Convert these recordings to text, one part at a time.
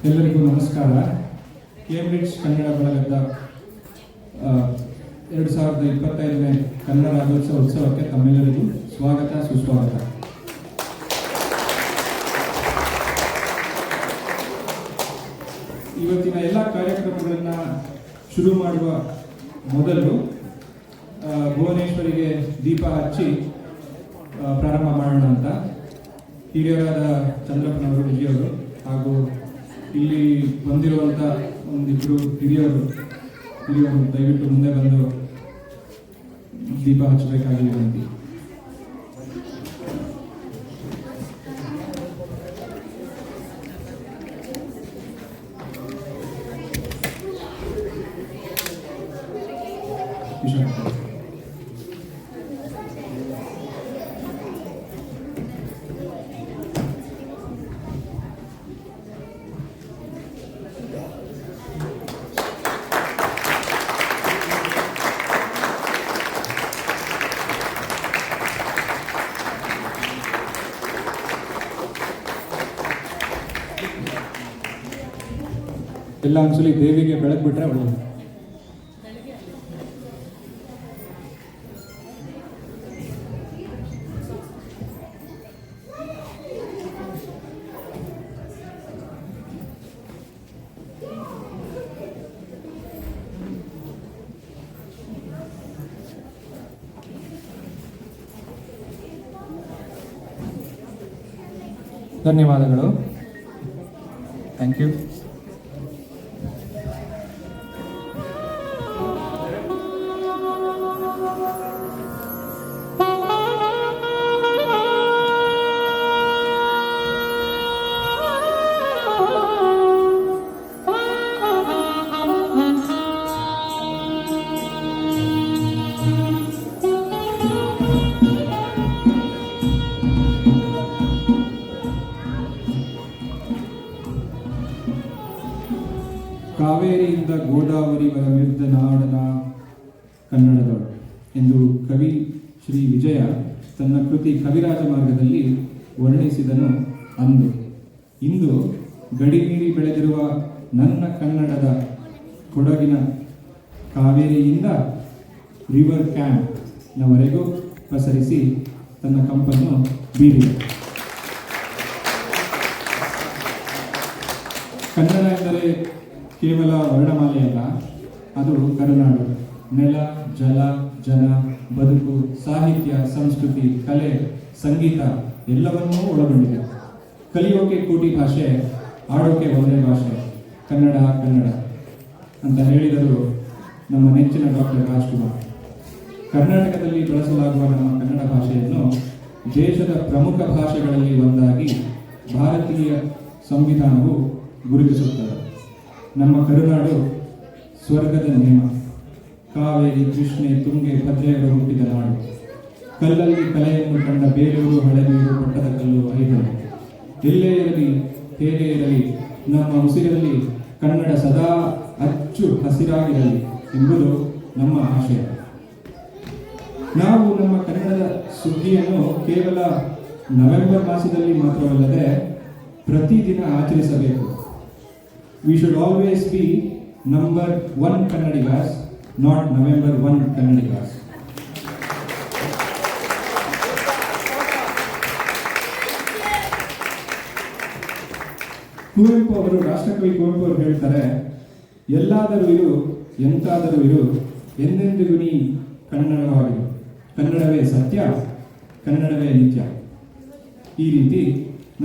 ಎಲ್ಲರಿಗೂ ನಮಸ್ಕಾರ. ಕೇಂಬ್ರಿಡ್ಜ್ ಕನ್ನಡ ಬಳಗದ 2025ನೇ ಕನ್ನಡ ರಾಜ್ಯೋತ್ಸವ ಉತ್ಸವಕ್ಕೆ ತಮ್ಮೆಲ್ಲರಿಗೂ ಸ್ವಾಗತ ಸುಸ್ವಾಗತ. ಇವತ್ತಿನ ಎಲ್ಲ ಕಾರ್ಯಕ್ರಮಗಳನ್ನು ಶುರು ಮಾಡುವ ಮೊದಲು ಭುವನೇಶ್ವರಿಗೆ ದೀಪ ಹಚ್ಚಿ ಪ್ರಾರಂಭ ಮಾಡೋಣ ಅಂತ ಹಿರಿಯರಾದ ಚಂದ್ರಪ್ಪನವರು, ವಿಜಯವರು ಹಾಗೂ ಇಲ್ಲಿ ಬಂದಿರುವಂಥ ಒಂದಿಬ್ಬರು ಹಿರಿಯರು ದಯವಿಟ್ಟು ಮುಂದೆ ಬಂದು ದೀಪ ಹಚ್ಚಬೇಕಾಗಿ ವಿನಂತಿ. ಎಲ್ಲ ಒಂದ್ಸಲಿ ದೇವಿಗೆ ಬೆಳಕು ಬಿಟ್ರೆ ಒಳ್ಳೆಯದು. ಧನ್ಯವಾದಗಳು. Thank you. ಕಾವೇರಿಯಿಂದ ಗೋದಾವರಿವರೆವಿದ್ದ ನಾಡನ ಕನ್ನಡದೊಳು ಎಂದು ಕವಿ ಶ್ರೀ ವಿಜಯ ತನ್ನ ಕೃತಿ ಕವಿರಾಜ ಮಾರ್ಗದಲ್ಲಿ ವರ್ಣಿಸಿದನು ಅಂದು. ಇಂದು ಗಡಿಮೀರಿ ಬೆಳೆದಿರುವ ನನ್ನ ಕನ್ನಡದ ಕೊಡಗಿನ ಕಾವೇರಿಯಿಂದ ರಿವರ್ ಕ್ಯಾಂಪ್ನವರೆಗೂ ಪಸರಿಸಿ ತನ್ನ ಕಂಪನ್ನು ಬೀರಿದೆ. ಕನ್ನಡ ಎಂದರೆ ಕೇವಲ ವರ್ಣಮಾಲೆಯಲ್ಲ, ಅದು ಕರುನಾಡು. ನೆಲ, ಜಲ, ಜನ, ಬದುಕು, ಸಾಹಿತ್ಯ, ಸಂಸ್ಕೃತಿ, ಕಲೆ, ಸಂಗೀತ ಎಲ್ಲವನ್ನೂ ಒಳಗೊಂಡಿದೆ. ಕಲಿಯೋಕೆ ಕೋಟಿ ಭಾಷೆ, ಆಡೋಕೆ ಒಂದೇ ಭಾಷೆ, ಕನ್ನಡ ಕನ್ನಡ ಅಂತ ಹೇಳಿದರು ನಮ್ಮ ನೆಚ್ಚಿನ ಡಾಕ್ಟರ್ ರಾಜ್ಕುಮಾರ್. ಕರ್ನಾಟಕದಲ್ಲಿ ಬಳಸಲಾಗುವ ನಮ್ಮ ಕನ್ನಡ ಭಾಷೆಯನ್ನು ದೇಶದ ಪ್ರಮುಖ ಭಾಷೆಗಳಲ್ಲಿ ಒಂದಾಗಿ ಭಾರತೀಯ ಸಂವಿಧಾನವು ಗುರುತಿಸುತ್ತದೆ. ನಮ್ಮ ಕರುನಾಡು ಸ್ವರ್ಗದ ನೇಮ. ಕಾವೇರಿ, ಕೃಷ್ಣೆ, ತುಂಗೆ, ಭದ್ರೆಯರು ಹುಟ್ಟಿದ ನಾಡು. ಕಲ್ಲಲ್ಲಿ ಕಲೆಯನ್ನು ಕಂಡ ಬೇಲೂರು, ಹಳೆಬೀಡು, ಪಟ್ಟದಕಲ್ಲು, ಐಹೊಳೆ. ಎಲ್ಲೇ ಇರಲಿ, ಹೇಗೆ ಇರಲಿ, ನಮ್ಮ ಉಸಿರಲ್ಲಿ ಕನ್ನಡ ಸದಾ ಅಚ್ಚು ಹಸಿರಾಗಿರಲಿ ಎಂಬುದು ನಮ್ಮ ಆಶಯ. ನಾವು ನಮ್ಮ ಕನ್ನಡದ ಸುಗ್ಗಿಯನ್ನು ಕೇವಲ ನವೆಂಬರ್ ಮಾಸದಲ್ಲಿ ಮಾತ್ರವಲ್ಲದೆ ಪ್ರತಿದಿನ ಆಚರಿಸಬೇಕು. We should always be number 1 Kannadigas, not November 1 Kannadigas. Kuvempu ಅವರು, ರಾಷ್ಟ್ರಕವಿ ಕುವೆಂಪು ಅವರು ಹೇಳ್ತಾರೆ, ಎಲ್ಲಾದರೂ ಇರು, ಎಂತಾದರೂ ಇರು, ಎಂದೆಂದಿಗೂ ನೀ ಕನ್ನಡವಾಗಿರು. ಕನ್ನಡವೇ ಸತ್ಯ, ಕನ್ನಡವೇ ನಿತ್ಯ. ಈ ರೀತಿ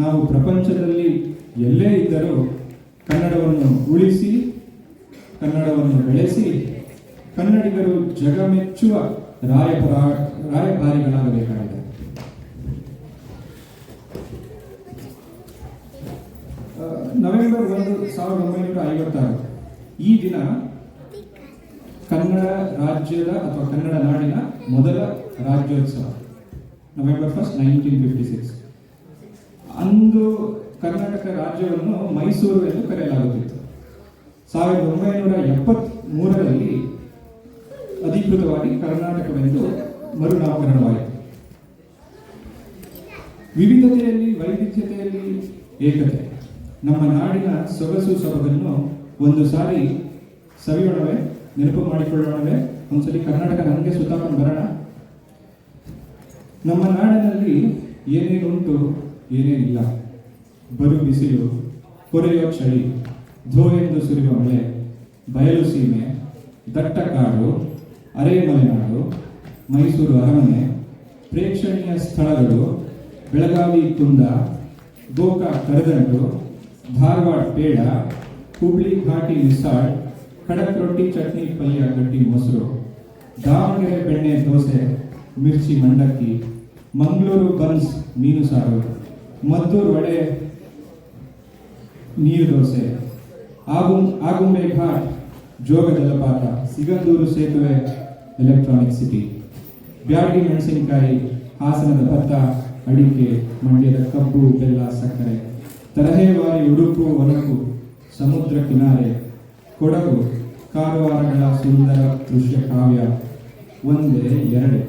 ನಾವು ಪ್ರಪಂಚದಲ್ಲಿ ಎಲ್ಲೇ ಇದ್ದರೂ ಕನ್ನಡವನ್ನು ಉಳಿಸಿ, ಕನ್ನಡವನ್ನು ಬೆಳೆಸಿ, ಕನ್ನಡಿಗರು ಜಗಮೆಚ್ಚುವ ರಾಯಭಾರಿಗಳಾಗಬೇಕಾಗಿದೆ. ನವೆಂಬರ್ 1, 1956 ಈ ದಿನ ಕನ್ನಡ ರಾಜ್ಯದ ಅಥವಾ ಕನ್ನಡ ನಾಡಿನ ಮೊದಲ ರಾಜ್ಯೋತ್ಸವ. ನವೆಂಬರ್ 1, 1956 ಅಂದು ಕರ್ನಾಟಕ ರಾಜ್ಯವನ್ನು ಮೈಸೂರು ಎಂದು ಕರೆಯಲಾಗುತ್ತಿತ್ತು. 1973ರಲ್ಲಿ ಅಧಿಕೃತವಾಗಿ ಕರ್ನಾಟಕವೆಂದು ಮರುನಾಮಕರಣವಾಯಿತು. ವಿವಿಧತೆಯಲ್ಲಿ ವೈವಿಧ್ಯತೆಯಲ್ಲಿ ಏಕತೆ. ನಮ್ಮ ನಾಡಿನ ಸೊಗಸು ಸೊಬಗನ್ನು ಒಂದು ಸಾರಿ ಸವಿಯೋಣವೇ, ನೆನಪು ಮಾಡಿಕೊಳ್ಳೋಣವೇ. ಒಂದ್ಸಲಿ ಕರ್ನಾಟಕ ನಮಗೆ ಸುತ್ತಾಕೊಂಡು ಬರೋಣ. ನಮ್ಮ ನಾಡಿನಲ್ಲಿ ಏನೇನುಂಟು ಏನೇನಿಲ್ಲ. ಬರು ಬಿಸಿಲು, ಕೊರೆಯೋ ಚಳಿ, ಧೋ ಎಂದು ಸುರಿಯುವ ಮಳೆ, ಬಯಲು ಸೀಮೆ, ದಟ್ಟ ಕಾಡು, ಅರೆಮಲೆನಾಡು, ಮೈಸೂರು ಅರಮನೆ, ಪ್ರೇಕ್ಷಣೀಯ ಸ್ಥಳಗಳು, ಬೆಳಗಾವಿ ಕುಂದ, ಗೋಕಾಕ್ ಕರದಂಡು, ಧಾರವಾಡ ಪೇಡ, ಹುಬ್ಳಿ ಘಾಟಿ ಮಿಸಾಳ್, ಖಡಕ್ ರೊಟ್ಟಿ ಚಟ್ನಿ ಪಲ್ಯ ಗಟ್ಟಿ ಮೊಸರು, ದಾವಣಗೆರೆ ಬೆಣ್ಣೆ ದೋಸೆ ಮಿರ್ಚಿ ಮಂಡಕ್ಕಿ, ಮಂಗಳೂರು ಬನ್ಸ್ ಮೀನು ಸಾರು, ಮದ್ದೂರು ವಡೆ ನೀರು ದೋಸೆ, ಆಗುಂಬೆ ಘಾಟ್ ಜೋಗ ಜಲಪಾತ, ಸಿಗಂದೂರು ಸೇತುವೆ ಎಲೆಕ್ಟ್ರಾನಿಕ್ ಸಿಟಿ, ಬ್ಯಾಡಗಿ ಮೆಣಸಿನಕಾಯಿ, ಹಾಸನದ ಭತ್ತ, ಅಡಿಕೆ, ಮಂಡ್ಯದ ಕಬ್ಬು ಬೆಲ್ಲ ಸಕ್ಕರೆ, ತರಹೇವಾರಿ ಉಡುಪು ಒನಕು, ಸಮುದ್ರ ಕಿನಾರೆ, ಕೊಡಗು, ಕಾರವಾರಗಳ ಸುಂದರ ದೃಶ್ಯ ಕಾವ್ಯ ಒಂದೇ ಎರಡೇ.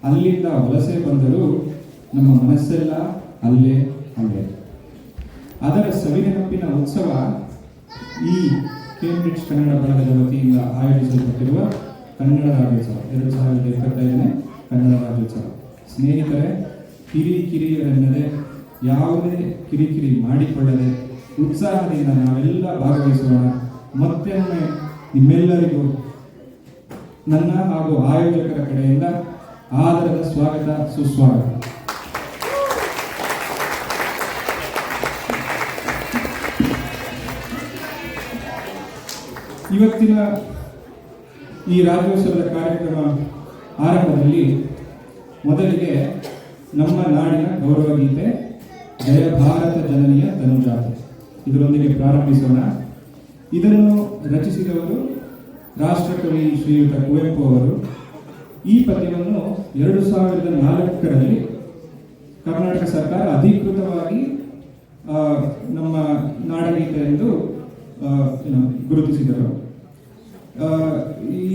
ಅಲ್ಲಿಂದ ವಲಸೆ ಬಂದರೂ ನಮ್ಮ ಮನಸ್ಸೆಲ್ಲ ಅಲ್ಲೇ ಅಲ್ಲೇ. ಅದರ ಸವಿನೆನಪಿನ ಉತ್ಸವ ಈ ಕೇಂಬ್ರಿಡ್ಜ್ ಕನ್ನಡ ಬಳಗದ ವತಿಯಿಂದ ಆಯೋಜಿಸಲ್ಪಟ್ಟಿರುವ ಕನ್ನಡ ರಾಜ್ಯೋತ್ಸವ 2025ನೇ ಕನ್ನಡ ರಾಜ್ಯೋತ್ಸವ. ಸ್ನೇಹಿತರೆ, ಕಿರಿಯರೆನ್ನದೆ ಯಾವುದೇ ಕಿರಿಕಿರಿ ಮಾಡಿಕೊಳ್ಳದೆ ಉತ್ಸಾಹದಿಂದ ನಾವೆಲ್ಲ ಭಾಗವಹಿಸೋಣ. ಮತ್ತೊಮ್ಮೆ ನಿಮ್ಮೆಲ್ಲರಿಗೂ ನನ್ನ ಹಾಗೂ ಆಯೋಜಕರ ಕಡೆಯಿಂದ ಆದರದ ಸ್ವಾಗತ, ಸುಸ್ವಾಗತ. ಇವತ್ತಿನ ಈ ರಾಜ್ಯೋತ್ಸವದ ಕಾರ್ಯಕ್ರಮ ಆರಂಭದಲ್ಲಿ ಮೊದಲಿಗೆ ನಮ್ಮ ನಾಡಿನ ಗೌರವ ಗೀತೆ ಜಯ ಭಾರತ ಜನನಿಯ ತನುಜಾತೆ ಇದರೊಂದಿಗೆ ಪ್ರಾರಂಭಿಸೋಣ. ಇದನ್ನು ರಚಿಸಿದವರು ರಾಷ್ಟ್ರಕವಿ ಶ್ರೀಯುತ ಕುವೆಂಪು ಅವರು. ಈ ಪದ್ಯವನ್ನು 2004ರಲ್ಲಿ ಕರ್ನಾಟಕ ಸರ್ಕಾರ ಅಧಿಕೃತವಾಗಿ ನಮ್ಮ ನಾಡಗೀತೆ ಎಂದು ಗುರುತಿಸಿದರು. ಈ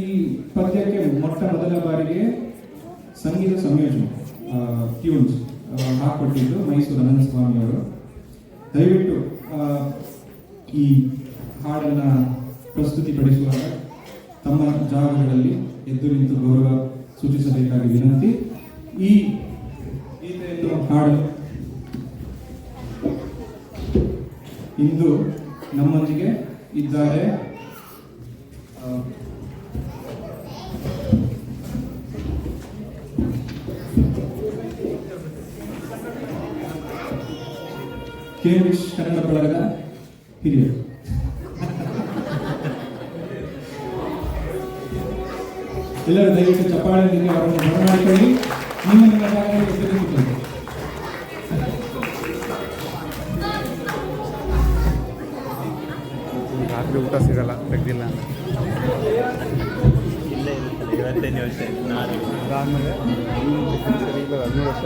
ಪದ್ಯಕ್ಕೆ ಮೊಟ್ಟ ಮೊದಲ ಬಾರಿಗೆ ಸಂಗೀತ ಸಂಯೋಜನೆ ಟ್ಯೂನ್ಸ್ ಹಾಕೊಟ್ಟಿದ್ದು ಮೈಸೂರು ಅನಂತ ಸ್ವಾಮಿ ಅವರು. ದಯವಿಟ್ಟು ಈ ಹಾಡನ್ನು ಪ್ರಸ್ತುತಿಪಡಿಸುವಾಗ ತಮ್ಮ ಜಾಗಗಳಲ್ಲಿ ಎದ್ದು ನಿಂತು ಗೌರವ ಸೂಚಿಸಬೇಕಾಗಿ ವಿನಂತಿ. ಈ ಗೀತೆಯನ್ನು ಹಾಡಲು ಇಂದು ನಮ್ಮೊಂದಿಗೆ ಇದ್ದಾರೆ ಕೇಂಬ್ರಿಡ್ಜ್ ಕನ್ನಡ ಬಳಗದ ಹಿರಿಯರು. ಎಲ್ಲರೂ ದಯವಿಟ್ಟು ಚಪ್ಪಾಳೆಯೊಂದಿಗೆ ಅವರನ್ನು ಬರಮಾಡಿಕೊಳ್ಳಿ. ನಿಮ್ಮ ಜಾಗದಲ್ಲಿ ಎದುರಿಸುತ್ತದೆ. ರಾತ್ರಿ ಊಟ ಸಿಗಲ್ಲ, ತೆಗ್ದಿಲ್ಲ ಇಲ್ಲೇ ಇರುತ್ತದೆ. ಇವತ್ತೇನು ಯೋಚನೆ ಅದಾದಮೇಲೆ ಸರಿ ಇಲ್ಲ 13 ವರ್ಷ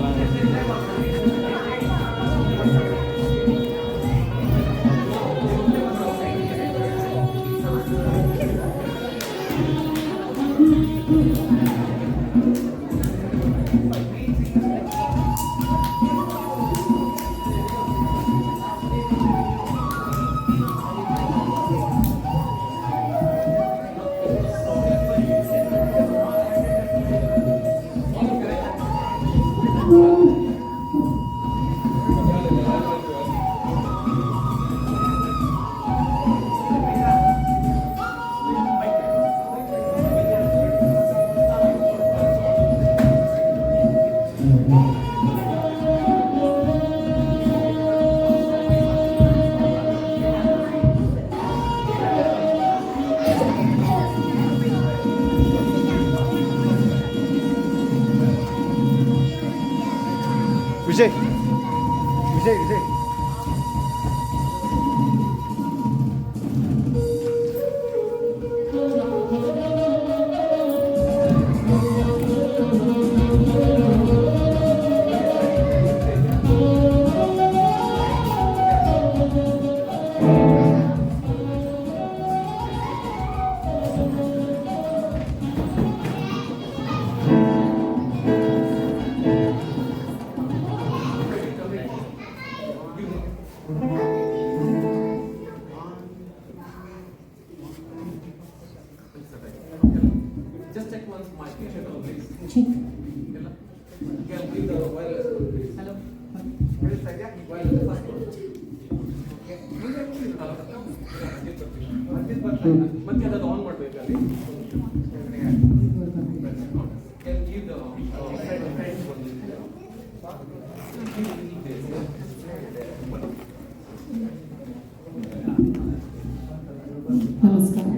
ವಿಜಯ್ ವಿಜಯ್ ವಿಜಯ್ ಮತ್ತೆ ಅದನ್ನು ಆನ್ ಮಾಡಬೇಕು ಅಲ್ಲಿ ನಮಸ್ಕಾರ.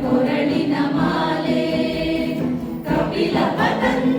ಕೊರಳಿನ ಮಾಲೆ ಕಪಿಲ ಪತಂಗ